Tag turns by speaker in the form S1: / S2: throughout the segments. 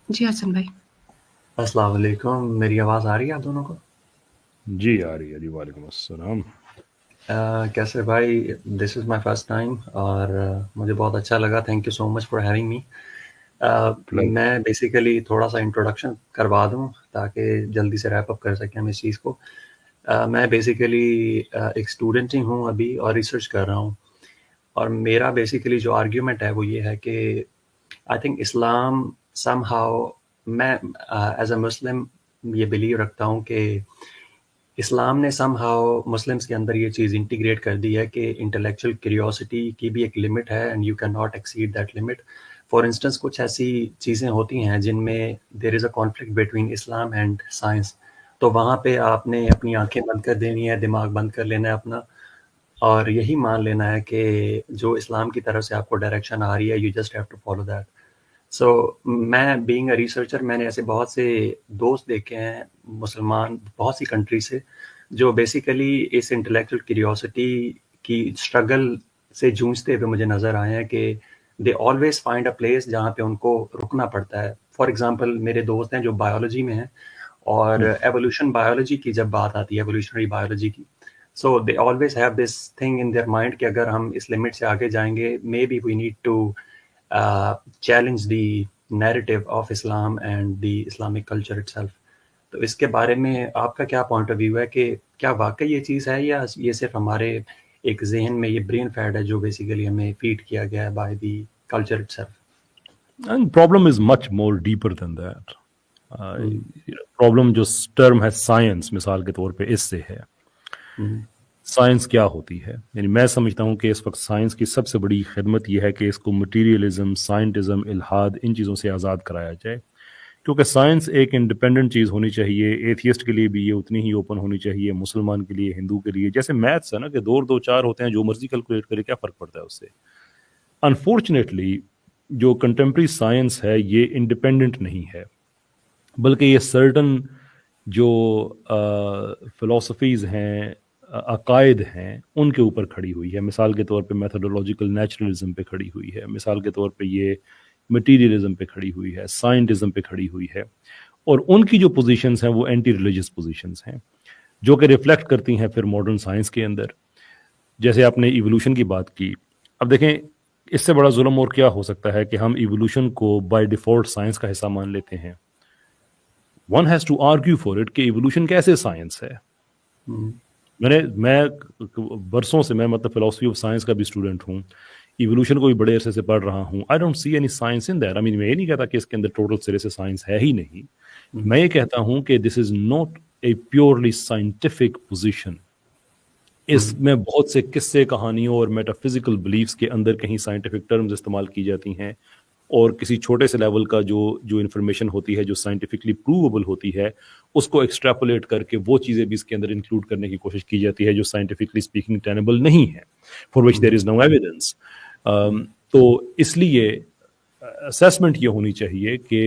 S1: جی حسن بھائی.
S2: السلام علیکم، میری آواز آ رہی ہے آپ دونوں کو؟
S3: جی آ رہی ہے جی. وعلیکم السلام.
S2: کیسے بھائی؟ دس از مائی فرسٹ ٹائم اور مجھے بہت اچھا لگا. Thank you so much for having me. میں بیسیکلی تھوڑا سا انٹروڈکشن کروا دوں تاکہ جلدی سے ریپ اپ کر سکیں ہم اس چیز کو. میں بیسیکلی ایک اسٹوڈنٹ ہی ہوں ابھی اور ریسرچ کر رہا ہوں، اور میرا بیسیکلی جو آرگیومنٹ ہے وہ یہ ہے کہ I think Islam some how, میں ایز اے مسلم یہ بلیو رکھتا ہوں کہ اسلام نے سم ہاؤ مسلمس کے اندر یہ چیز انٹیگریٹ کر دی ہے کہ انٹلیکچوئل کیوریوسٹی کی بھی ایک لمٹ ہے and you can not exceed that limit. For instance کچھ ایسی چیزیں ہوتی ہیں جن میں there is a conflict between Islam and science, تو وہاں پہ آپ نے اپنی آنکھیں بند کر دینی ہے، دماغ بند کر لینا ہے اپنا، اور یہی مان لینا ہے کہ جو اسلام کی طرف سے آپ کو ڈائریکشن آ رہی ہے you just have to follow that. So میں بینگ اے ریسرچر، میں نے ایسے بہت سے دوست دیکھے ہیں مسلمان بہت سی کنٹری سے جو بیسیکلی اس انٹلیکچوئل کیوریوسٹی کی اسٹرگل سے جونجتے ہوئے مجھے نظر آئے ہیں کہ they always find a place جہاں پہ ان کو رکنا پڑتا ہے. فار ایگزامپل میرے دوست ہیں جو بایولوجی میں ہیں، اور ایوولوشن بایولوجی کی جب بات آتی ہے ایوولوشنری بایولوجی کی، so they always have this thing in their mind کہ اگر ہم اس لمٹ سے آگے جائیں گے may be we need to challenge the narrative of Islam and the Islamic culture itself. تو اس کے بارے میں آپ کا کیا پوائنٹ آف ویو ہے کہ کیا واقعی یہ چیز ہے یا یہ صرف ہمارے ایک ذہن میں یہ برین فیٹ ہے جو بیسیکلی ہمیں فیڈ کیا گیا ہے by the culture it self?
S3: And problem is much more deeper than that. Problem جو ٹرم ہے سائنس مثال کے طور پہ اس سے ہے. سائنس کیا ہوتی ہے؟ یعنی میں سمجھتا ہوں کہ اس وقت سائنس کی سب سے بڑی خدمت یہ ہے کہ اس کو مٹیریلزم، سائنٹزم، الحاد ان چیزوں سے آزاد کرایا جائے، کیونکہ سائنس ایک انڈیپینڈنٹ چیز ہونی چاہیے. ایتھیسٹ کے لیے بھی یہ اتنی ہی اوپن ہونی چاہیے، مسلمان کے لیے، ہندو کے لیے. جیسے میتھس ہے نا کہ 2 اور 2 4 ہوتے ہیں، جو مرضی کیلکولیٹ کرے کیا فرق پڑتا ہے اس سے. انفارچونیٹلی جو کنٹمپری سائنس ہے یہ انڈیپینڈنٹ نہیں ہے، بلکہ یہ سرٹن جو فلاسفیز ہیں، عقائد ہیں، ان کے اوپر کھڑی ہوئی ہے. مثال کے طور پہ میتھڈولوجیکل نیچرلزم پہ کھڑی ہوئی ہے، مثال کے طور پہ یہ مٹیریلزم پہ کھڑی ہوئی ہے، سائنٹزم پہ کھڑی ہوئی ہے. اور ان کی جو پوزیشنز ہیں وہ اینٹی ریلیجس پوزیشنز ہیں، جو کہ ریفلیکٹ کرتی ہیں پھر ماڈرن سائنس کے اندر. جیسے آپ نے ایوولوشن کی بات کی، اب دیکھیں اس سے بڑا ظلم اور کیا ہو سکتا ہے کہ ہم ایوولوشن کو بائی ڈیفالٹ سائنس کا حصہ مان لیتے ہیں. One has to argue for it کہ ایوولوشن کیسے سائنس ہے. میں برسوں سے میں مطلب فلاسفی آف سائنس کا بھی اسٹوڈنٹ ہوں، ایوولوشن کو بھی بڑے عرصے سے پڑھ رہا ہوں. I don't see any science in that. I mean میں یہ نہیں کہتا کہ اس کے اندر ٹوٹل سرے سے سائنس ہے ہی نہیں. میں یہ کہتا ہوں کہ this is not a purely scientific position. اس میں بہت سے قصے، کہانیوں اور میٹا فزیکل بلیفس کے اندر کہیں سائنٹیفک ٹرمز استعمال کی جاتی ہیں، اور کسی چھوٹے سے لیول کا جو انفارمیشن ہوتی ہے جو سائنٹیفکلی پروویبل ہوتی ہے اس کو ایکسٹراپولیٹ کر کے وہ چیزیں بھی اس کے اندر انکلوڈ کرنے کی کوشش کی جاتی ہے جو سائنٹیفکلی اسپیکنگ ٹینیبل نہیں ہے، for which there is know evidence. تو اس لیے اسیسمنٹ یہ ہونی چاہیے کہ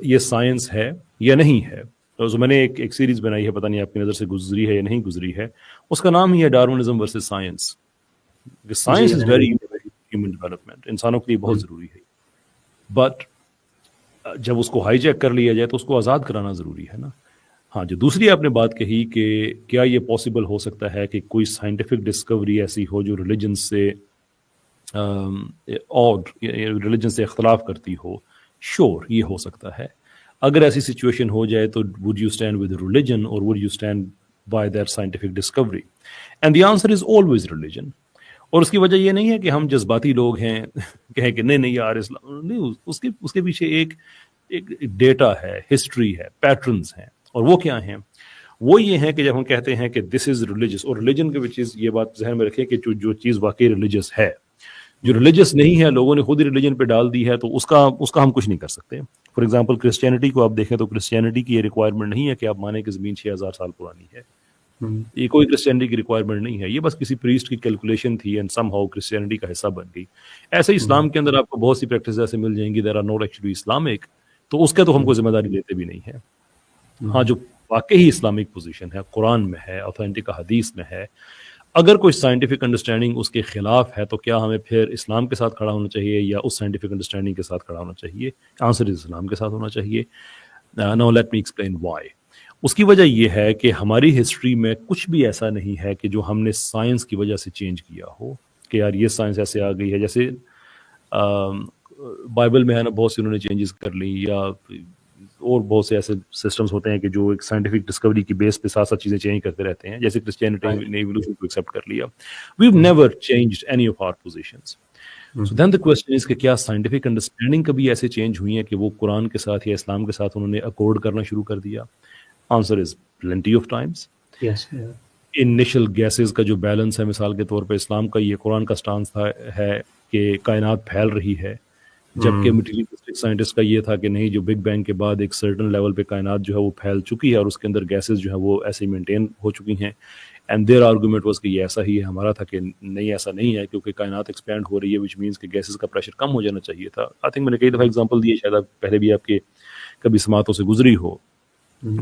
S3: یہ سائنس ہے یا نہیں ہے. تو میں نے ایک سیریز بنائی ہے، پتہ نہیں آپ کی نظر سے گزری ہے یا نہیں گزری ہے، اس کا نام ہی ہے Darwinism versus science. Science is very human development, انسانوں کے لیے بہت ضروری ہے، بٹ جب اس کو ہائی جیک کر لیا جائے تو اس کو آزاد کرانا ضروری ہے نا. ہاں، جو دوسری آپ نے بات کہی کہ کیا یہ پاسبل ہو سکتا ہے کہ کوئی سائنٹیفک ڈسکوری ایسی ہو جو ریلیجن سے اختلاف کرتی ہو. شور یہ ہو سکتا ہے. اگر ایسی سچویشن ہو جائے تو would you stand with religion or would you stand by their scientific discovery? And the answer is always religion. اور اس کی وجہ یہ نہیں ہے کہ ہم جذباتی لوگ ہیں کہیں کہ نہیں یار اسلام نہیں، اس کے پیچھے ایک ڈیٹا ہے، ہسٹری ہے، پیٹرنز ہیں. اور وہ کیا ہیں؟ وہ یہ ہیں کہ جب ہم کہتے ہیں کہ دس از ریلیجس، اور ریلیجن کے چیز یہ بات ذہن میں رکھیں کہ جو چیز واقعی ریلیجس ہے، جو ریلیجس نہیں ہے لوگوں نے خود ہی ریلیجن پہ ڈال دی ہے، تو اس کا ہم کچھ نہیں کر سکتے. فار ایگزامپل کرسچینٹی کو آپ دیکھیں تو کرسچینٹی کی یہ ریکوائرمنٹ نہیں ہے کہ آپ مانیں کہ زمین 6000 سال پرانی ہے. یہ کوئی کرسچینٹی کی ریکوائرمنٹ نہیں ہے، یہ بس کسی پریسٹ کی کیلکولیشن تھی اینڈ سم ہاؤ کرسچینٹی کا حصہ بن گئی. ایسے ہی اسلام کے اندر آپ کو بہت سی پریکٹس ایسے مل جائیں گی there are not actually Islamic, تو اس کے تو ہم کو ذمہ داری لیتے بھی نہیں ہے. ہاں، جو واقعی اسلامک پوزیشن ہے، قرآن میں ہے، اوتھینٹک حدیث میں ہے، اگر کوئی سائنٹیفک انڈرسٹینڈنگ اس کے خلاف ہے تو کیا ہمیں پھر اسلام کے ساتھ کھڑا ہونا چاہیے یا اس سائنٹیفک انڈرسٹینڈنگ کے ساتھ کھڑا ہونا چاہیے؟ آنسر از اسلام کے ساتھ ہونا چاہیے. Now let me explain why. اس کی وجہ یہ ہے کہ ہماری ہسٹری میں کچھ بھی ایسا نہیں ہے کہ جو ہم نے سائنس کی وجہ سے چینج کیا ہو کہ یار یہ سائنس ایسے آ گئی ہے. جیسے بائبل میں ہے نا بہت سی انہوں نے چینجز کر لی، یا اور بہت سے ایسے سسٹمز ہوتے ہیں کہ جو ایک سائنٹیفک ڈسکوری کی بیس پہ ساتھ ساتھ چیزیں چینج کرتے رہتے ہیں. جیسے کرسچینٹی نے ایوولوشن کو ایکسیپٹ کر لیا. We've never changed any of our positions. So then the question is کہ کیا سائنٹیفک انڈرسٹینڈنگ کبھی ایسے چینج ہوئی ہیں کہ وہ قرآن کے ساتھ یا اسلام کے ساتھ انہوں نے اکورڈ کرنا شروع کر دیا؟ Answer is plenty of Times. Initial gases کا جو بیلنس ہے، مثال کے طور پہ اسلام کا یہ قرآن کا سٹانس ہے کہ کائنات پھیل رہی ہے، جبکہ مٹیریلسٹک سائنٹسٹ کا یہ تھا کہ نہیں، جو بگ بینگ کے بعد ایک سرٹن لیول پہ کائنات جو ہے وہ پھیل چکی ہے اور اس کے اندر گیسز جو ہے وہ ایسے ہی مینٹین ہو چکی ہیں. اینڈ دیئر آرگومنٹ واز کہ یہ ایسا ہی ہے. ہمارا تھا کہ نہیں، ایسا نہیں ہے، کیونکہ کائنات ایکسپینڈ ہو رہی ہے، وچ مینس کہ گیسز کا پریشر کم ہو جانا چاہیے تھا. آئی تھنک میں نے کئی دفعہ ایگزامپل دی ہے، شاید پہلے بھی آپ کے کبھی سماعتوں سے گزری ہو،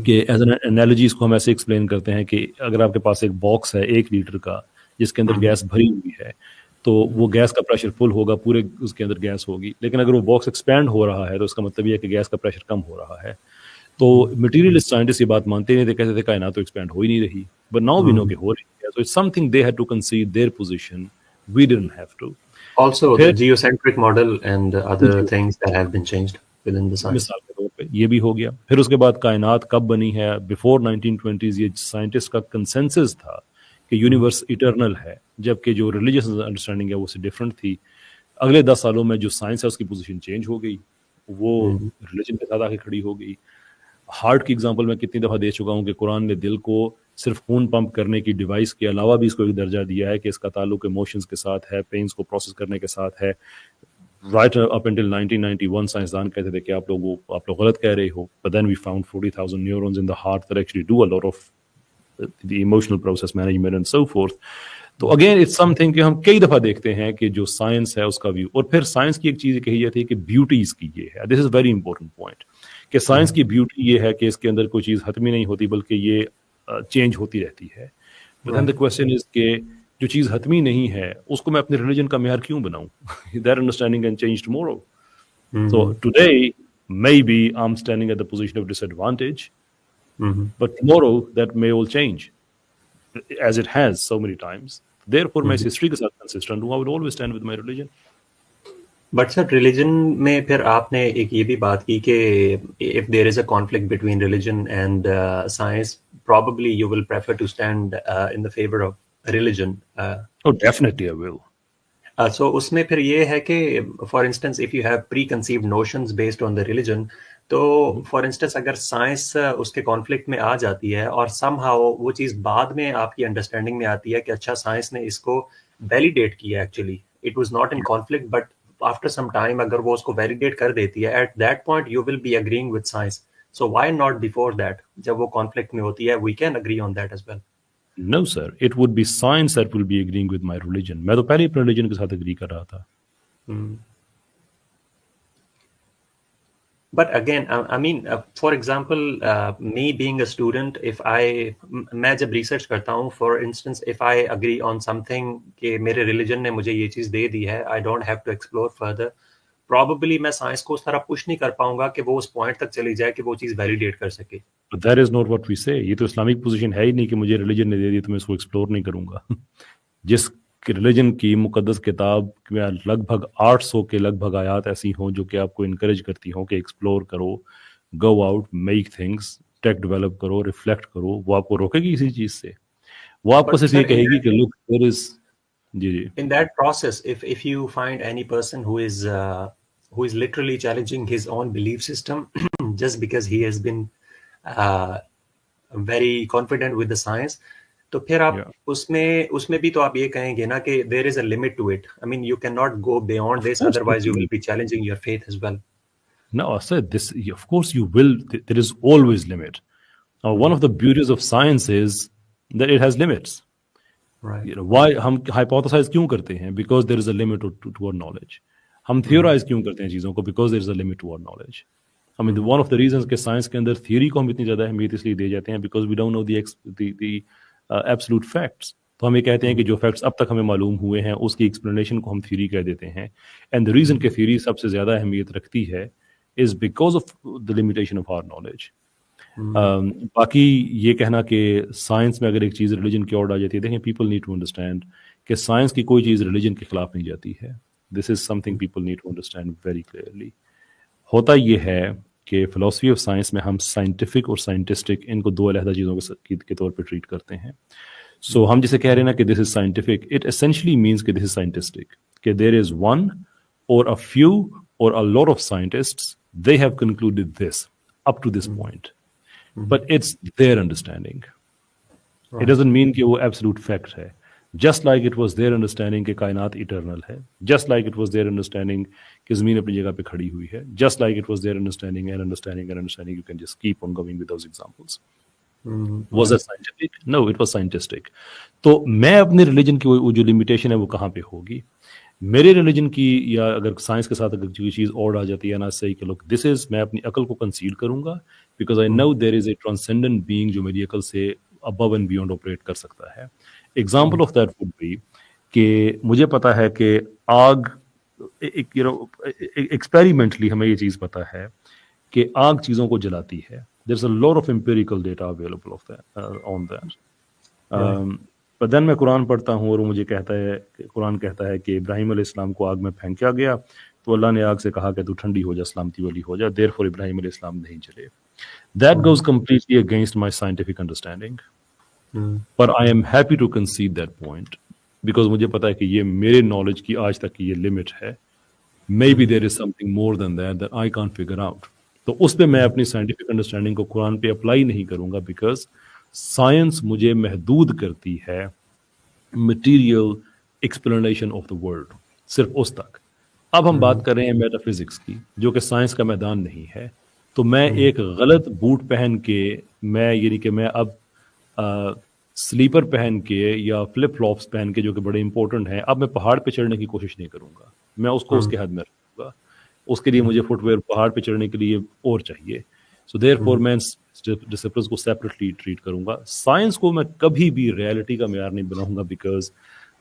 S3: کہ ایز این انالوجی اس کو ہم ایسے ایکسپلین کرتے ہیں کہ اگر آپ کے پاس ایک باکس ہے 1 لیٹر کا جس کے اندر گیس بھری ہوئی ہے، تو وہ گیس کا پریشر فل ہوگا، پورے اس کے اندر گیس ہوگی. لیکن اگر وہ باکس ایکسپینڈ ہو رہا ہے تو اس کا مطلب یہ ہے کہ گیس کا پریشر کم ہو رہا ہے. تو مٹیریلسٹ سائنٹسٹ یہ بات مانتے نہیں تھے، کہتے تھے کائنات تو ایکسپینڈ ہو ہی نہیں رہی. بٹ ناؤ وی نو کہ ہو رہی ہے. So it's something they had to concede their position. We didn't have to.
S2: Also, the geocentric model and other things that have been changed within the science.
S3: مثال کے طور پہ یہ بھی ہو گیا. پھر اس کے بعد کائنات کب بنی ہے؟ بیفور 1920s یہ سائنٹسٹ کا کنسنسس تھا کہ یونیورس ایٹرنل ہے، جبکہ جو ریلیجیس انڈرسٹینڈنگ ہے وہ سے ڈفرنٹ تھی. اگلے 10 سالوں میں جو سائنس ہے اس کی پوزیشن چینج ہو گئی، وہ ریلیجن کے ساتھ آ کے کھڑی ہو گئی. ہارٹ کی ایگزامپل میں کتنی دفعہ دے چکا ہوں کہ قرآن نے دل کو صرف خون پمپ کرنے کی ڈیوائس کے علاوہ بھی اس کو ایک درجہ دیا ہے کہ اس کا تعلق ایموشنز کے ساتھ ہے، پینز کو پروسیس کرنے کے ساتھ ہے. رائٹ اپ انٹل 1991 سائنسدان کہتے تھے کہ آپ لوگ غلط کہہ رہے ہو. But then we found 40,000 neurons in the heart that actually do a lot of the emotional process management and so forth. تو اگین اٹس سم تھنگ کہ ہم کئی دفعہ دیکھتے ہیں کہ جو سائنس ہے اس کا ویو. اور پھر سائنس کی ایک چیز کہی جاتی ہے کہ بیوٹیز کی یہ ہے. This is very important point کہ سائنس کی بیوٹی یہ ہے کہ اس کے اندر کوئی چیز حتمی نہیں ہوتی بلکہ یہ چینج ہوتی رہتی ہے. But then the question is کہ جو چیز حتمی نہیں ہے اس کو میں اپنے ریلیجن کا معیار کیوں بناؤں؟ That understanding can change tomorrow. So today maybe I'm standing at the position of disadvantage, but tomorrow that may all change as it has so many times. Therefore میں اس ہسٹری کے ساتھ consistent ہوں. I will always stand with my religion.
S2: But sir religion میں پھر آپ نے ایک یہ بھی بات کی کہ if there is a conflict between religion and science, probably you will prefer to stand in the favor of religion.
S3: Oh, definitely I will.
S2: So اس میں پھر یہ ہے کہ for instance if you have preconceived notions based on the religion, تو for instance اگر science اس کے conflict میں آ جاتی ہے اور سم ہاؤ وہ چیز بعد میں آپ کی انڈرسٹینڈنگ میں آتی ہے کہ اچھا سائنس نے اس کو ویلیڈیٹ کیا، actually it was not in conflict, but after some time اگر وہ اس کو ویلیڈیٹ کر دیتی ہے، at that point you will be agreeing with science. So why not before that? جب وہ کانفلکٹ میں ہوتی ہے we can agree on that as well.
S3: No sir, it would be science that will be agreeing with my religion. میں تو پہلے اپنے religion کے ساتھ اگری کر رہا تھا.
S2: But again, I mean, for example, me being a student, میں جب ریسرچ کرتا ہوں, for instance, if I agree on something کہ میرے ریلیجن نے مجھے یہ چیز دے دی ہے, I don't have to explore further, probably میں سائنس کو اس طرح پش نہیں کر پاؤں گا کہ وہ اس پوائنٹ تک چلی جائے کہ وہ چیز ویلیڈیٹ کر سکے.
S3: But that is not what we say. یہ تو اسلامک پوزیشن ہے ہی نہیں کہ مجھے ریلیجن نے دے دی تو میں اس کو ایکسپلور نہیں کروں گا. جس ریلیجن کی مقدس کتاب میں لگ بھگ 800 کے لگ بھگ آیات ایسی ہوں جو کہ آپ کو انکریج کرتی ہوں کہ ایکسپلور کرو, گو آؤٹ, میک تھنگس, ٹیک ڈیولپ کرو, ریفلیکٹ کرو. وہ آپ کو روکے گی کسی چیز سے؟ وہ آپ کو صرف یہ کہے گی کہ لک دیر از. جی
S2: in that process if you find any person who is literally challenging his own belief system just because he has been very confident with the science, تو پھر آپ اس میں بھی تو آپ یہ کہیں گے نا کہ there is a limit to it. I mean, you cannot go beyond this, otherwise you will be challenging your faith as well.
S3: No, I said this, of course you will. There is always limit. Now, one of the beauties of science is that it has limits.
S2: Right.
S3: You know, why ہم hypothesize کیوں کرتے ہیں? Because there is a limit to our knowledge. ہم theorize کیوں کرتے ہیں چیزوں کو؟ Because there is a limit to our knowledge. I mean, one of the reasons کہ سائنس کے اندر تھیوری کو ہم اتنی زیادہ اہمیت اس لیے دے جاتے ہیں because we don't know the absolute facts. تو ہم یہ کہتے ہیں کہ جو فیکٹس اب تک ہمیں معلوم ہوئے ہیں اس کی ایکسپلینیشن کو ہم تھیوری کہہ دیتے ہیں. اینڈ دا ریزن کہ تھیوری سب سے زیادہ اہمیت رکھتی ہے is because of the limitation of our knowledge. باقی یہ کہنا کہ سائنس میں اگر ایک چیز ریلیجن کی اور آ جاتی ہے، دیکھیں پیپل نیڈ ٹو انڈرسٹینڈ کہ سائنس کی کوئی چیز ریلیجن کے خلاف نہیں جاتی ہے. This is something people need to understand very clearly. ہوتا یہ ہے کہ فلاسفی آف سائنس میں ہم سائنٹیفک اور سائنٹسٹک ان کو دو علیحدہ چیزوں کے طور پہ ٹریٹ کرتے ہیں. سو ہم جسے کہہ رہے ہیں نا کہ this is scientific, it essentially means کہ دس از سائنٹسٹک، کہ دیر از ون اور اے فیو اور a lot of scientists they have concluded this up to this point, but it's their understanding. It doesn't mean کہ وہ ایبسلوٹ فیکٹ ہے. Just like it was their understanding کہ کائنات eternal ہے، just like it was their understanding کہ زمین اپنی جگہ پہ کھڑی ہوئی ہے، just like it was their understanding and understanding and understanding. You can just keep on going with those examples. Was it scientific? No, it was scientistic. تو میں اپنے ریلیجن کی وہ جو لمیٹیشن ہے وہ کہاں پہ ہوگی؟ میرے ریلیجن کی، یا اگر سائنس کے ساتھ اگر کوئی چیز اور آ جاتی ہے نا صحیح کہ لوگ دس از، میں اپنی عقل کو کنسیڈ کروں گا because I know there is a ٹرانسینڈنٹ being جو میری عقل سے ابو اینڈ بیونڈ آپریٹ کر سکتا ہے. Example of that would be کہ مجھے پتا ہے کہ آگ، ایکسپیریمنٹلی ہمیں یہ چیز پتا ہے کہ آگ چیزوں کو جلاتی ہے. There's a lot of empirical data available of that, on that. But then میں قرآن پڑھتا ہوں اور وہ مجھے کہتا ہے، قرآن کہتا ہے کہ ابراہیم علیہ السلام کو آگ میں پھینکا گیا تو اللہ نے آگ سے کہا کہ تو ٹھنڈی ہو جا، سلامتی والی ہو جا، therefore ابراہیم علیہ السلام نہیں جلے. That goes completely against my scientific understanding. But I am happy to concede that point because مجھے پتا ہے کہ یہ میرے نالج کی آج تک کی یہ لمٹ ہے. Maybe there is something more than that I can't figure out. تو اس پہ میں اپنی سائنٹیفک انڈرسٹینڈنگ کو قرآن پہ اپلائی نہیں کروں گا بیکاز سائنس مجھے محدود کرتی ہے material explanation of the world, صرف اس تک. اب ہم بات کر رہے ہیں میٹا فزکس کی جو کہ سائنس کا میدان نہیں ہے. تو میں ایک غلط بوٹ پہن کے، میں یعنی کہ میں اب سلیپر پہن کے یا فلپ فلاپس پہن کے جو کہ بڑے امپورٹنٹ ہیں، اب میں پہاڑ پہ چڑھنے کی کوشش نہیں کروں گا. میں اس کو اس کے حد میں رکھوں گا. اس کے لیے مجھے فٹ ویئر پہاڑ پہ چڑھنے کے لیے اور چاہیے. سو دیر فور میں ڈسپلنس کو سیپریٹلی ٹریٹ کروں گا. سائنس کو میں کبھی بھی ریالٹی کا معیار نہیں بناؤں گا because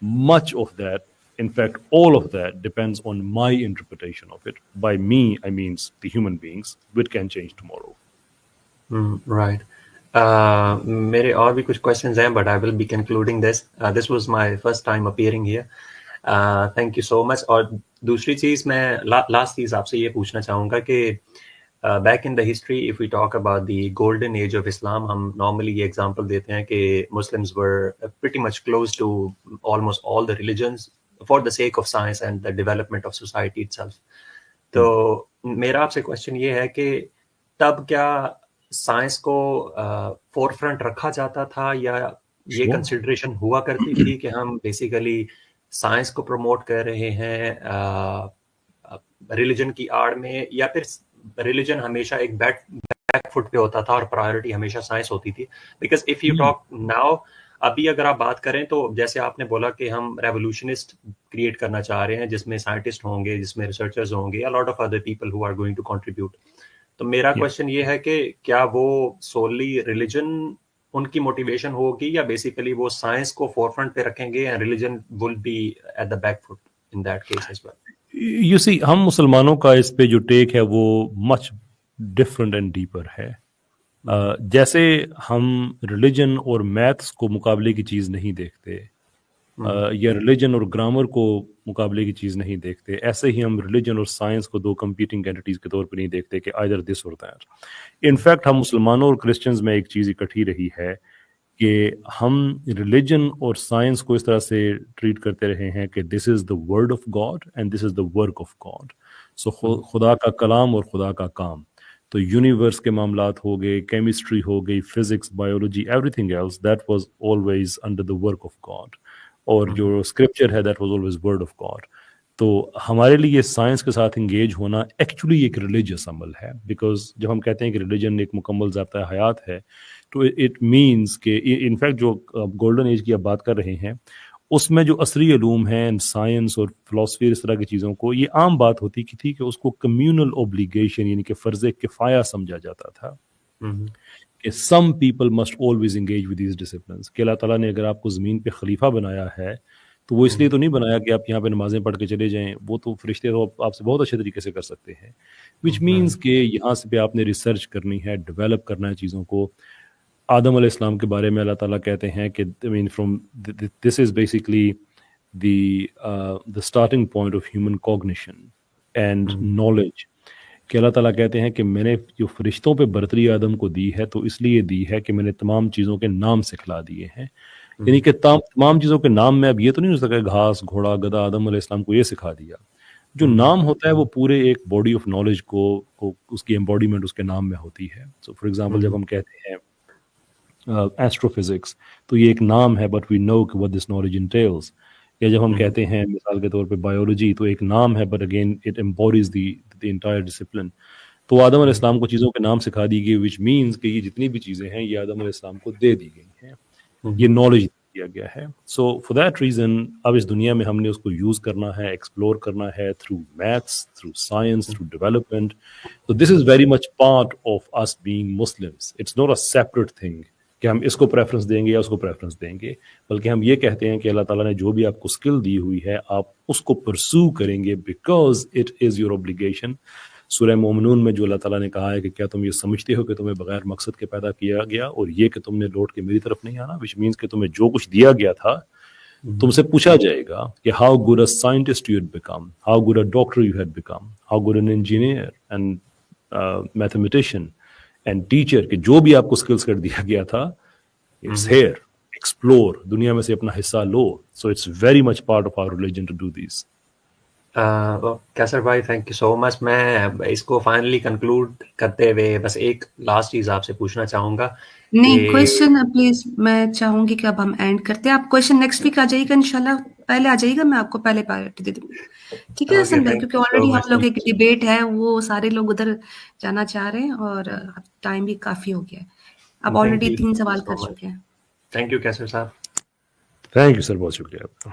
S3: much of that, in fact all of that depends on my interpretation of it. By me I means the human beings, which can change tomorrow.
S2: Right. میرے اور بھی کچھ questions ہیں but I will be concluding this. This was my first time appearing here. Thank you so much. اور دوسری چیز میں last چیز آپ سے یہ پوچھنا چاہوں گا کہ back in the history if we talk about the golden age of Islam، ہم نارملی یہ ایگزامپل دیتے ہیں کہ Muslims were pretty much close to almost all the religions for the sake of science and the development of society itself. تو میرا آپ سے question یہ ہے کہ تب کیا سائنس کو فور فرنٹ رکھا جاتا تھا یا یہ کنسیڈریشن ہوا کرتی تھی کہ ہم بیسیکلی سائنس کو پروموٹ کر رہے ہیں ریلیجن کی آڑ میں، یا پھر ریلیجن ہمیشہ ایک بیک فٹ پہ ہوتا تھا اور پرائیورٹی ہمیشہ سائنس ہوتی تھی؟ Because if you talk now, ابھی اگر آپ بات کریں تو جیسے آپ نے بولا کہ ہم ریولیوشنسٹ کریٹ کرنا چاہ رہے ہیں جس میں سائنٹسٹ ہوں گے، جس میں ریسرچرز ہوں گے، a lot of other people who are going to contribute. تو میرا کوشچن یہ ہے کہ کیا وہ سوللی ریلیجن ان کی موٹیویشن ہوگی یا بیسیکلی وہ سائنس کو فور فرنٹ پہ رکھیں گے and religion will be at the back foot in that case as well?
S3: You see, ہم مسلمانوں کا اس پہ جو ٹیک ہے وہ مچ ڈفرنٹ اینڈ ڈیپر ہے. جیسے ہم ریلیجن اور میتھس کو مقابلے کی چیز نہیں دیکھتے یا ریلیجن اور گرامر کو مقابلے کی چیز نہیں دیکھتے، ایسے ہی ہم ریلیجن اور سائنس کو دو کمپیٹنگ اینٹیز کے طور پہ نہیں دیکھتے کہ آئدر دس اور دیٹ. انفیکٹ ہم مسلمانوں اور کرسچنز میں ایک چیز اکٹھی رہی ہے کہ ہم ریلیجن اور سائنس کو اس طرح سے ٹریٹ کرتے رہے ہیں کہ this is the word of God and this is the work of God. So خدا کا کلام اور خدا کا کام. تو یونیورس کے معاملات ہو گئے، کیمسٹری ہو گئی، physics, biology, everything else that was always under the work of God. اور جو اسکرپچر ہے that was always word of God. تو ہمارے لیے سائنس کے ساتھ انگیج ہونا ایکچولی ایک ریلیجیس عمل ہے، بیکاز جب ہم کہتے ہیں کہ ریلیجن ایک مکمل ضابطۂ حیات ہے تو اٹ مینس کہ انفیکٹ جو گولڈن ایج کی آپ بات کر رہے ہیں اس میں جو عصری علوم ہیں، سائنس اور فلاسفی، اس طرح کی چیزوں کو یہ عام بات ہوتی تھی کہ اس کو کمیونل اوبلیگیشن یعنی کہ فرض کفایہ سمجھا جاتا تھا کہ some people must always engage with these disciplines, کہ اللہ تعالیٰ نے اگر آپ کو زمین پہ خلیفہ بنایا ہے تو وہ اس لیے تو نہیں بنایا کہ آپ یہاں پہ نمازیں پڑھ کے چلے جائیں، وہ تو فرشتے تو آپ سے بہت اچھے طریقے سے کر سکتے ہیں، وچ مینس کہ یہاں سے پہ آپ نے ریسرچ کرنی ہے، ڈیولپ کرنا ہے چیزوں کو. آدم علیہ السلام کے بارے میں اللہ تعالیٰ کہتے ہیں کہ this is basically the starting point of human cognition and knowledge. کہ اللہ تعالیٰ کہتے ہیں کہ میں نے جو فرشتوں پہ برتری آدم کو دی ہے تو اس لیے دی ہے کہ میں نے تمام چیزوں کے نام سکھلا دیے ہیں. یعنی کہ تمام چیزوں کے نام میں اب یہ تو نہیں ہو سکتا کہ گھاس، گھوڑا، گدھا آدم علیہ السلام کو یہ سکھا دیا. جو نام ہوتا ہے وہ پورے ایک باڈی آف نالج کو اس کی ایمبوڈیمنٹ اس کے نام میں ہوتی ہے. سو فار ایگزامپل جب ہم کہتے ہیں ایسٹرو فزکس تو یہ ایک نام ہے بٹ وی نو کہ what this knowledge entails. یا جب ہم کہتے ہیں مثال کے طور پہ بایولوجی تو ایک نام ہے but again it embodies the entire discipline. تو آدم علیہ السلام کو چیزوں کے نام سکھا دی گئی وچ مینس کہ یہ جتنی بھی چیزیں ہیں یہ آدم علیہ السلام کو دے دی گئی ہیں، یہ نالج دیا گیا ہے. سو فار دیٹ ریزن اب اس دنیا میں ہم نے اس کو یوز کرنا ہے، ایکسپلور کرنا ہے through maths, through science, through development. تو this is very much part of us being Muslims. It's not a separate thing کہ ہم اس کو پریفرنس دیں گے یا اس کو پریفرنس دیں گے، بلکہ ہم یہ کہتے ہیں کہ اللہ تعالیٰ نے جو بھی آپ کو اسکل دی ہوئی ہے آپ اس کو پرسو کریں گے because it is your obligation. سورہ مومنون میں جو اللہ تعالیٰ نے کہا ہے کہ کیا تم یہ سمجھتے ہو کہ تمہیں بغیر مقصد کے پیدا کیا گیا اور یہ کہ تم نے لوٹ کے میری طرف نہیں آنا، وچ مینس کہ تمہیں جو کچھ دیا گیا تھا تم سے پوچھا جائے گا کہ how good a scientist you had become, how good a doctor you had become, how good an engineer and mathematician and teacher, کہ جو بھی آپ کو اسکلس کر دیا گیا تھا اٹس ہیئر، ایکسپلور، دنیا میں سے اپنا حصہ لو. So it's very much part of our religion to do this.
S2: Qaiser بھائی تھینک یو سو مچ. میں اس کو فائنلی کنکلوڈ کرتے ہوئے بس ایک لاسٹ چیز آپ سے پوچھنا چاہوں گا.
S1: نہیں کوشچن پلیز میں چاہوں گی کہ اب ہم اینڈ کرتے ہیں. آپ کوشچن نیکسٹ ویک آ جائیے گا انشاءاللہ، پہلے آ جائیے گا، میں آپ کو پہلے پرائیورٹی دے دوں گی. ٹھیک ہے حسن بھائی، کیونکہ آلریڈی ہم لوگ ایک ڈیبیٹ ہے وہ سارے لوگ ادھر جانا چاہ رہے ہیں اور اب ٹائم بھی کافی ہو گیا ہے. آپ آلریڈی 3 سوال کر چکے ہیں.
S2: تھینک یو کیسر صاحب.
S3: تھینک یو سر، بہت شکریہ آپ کا.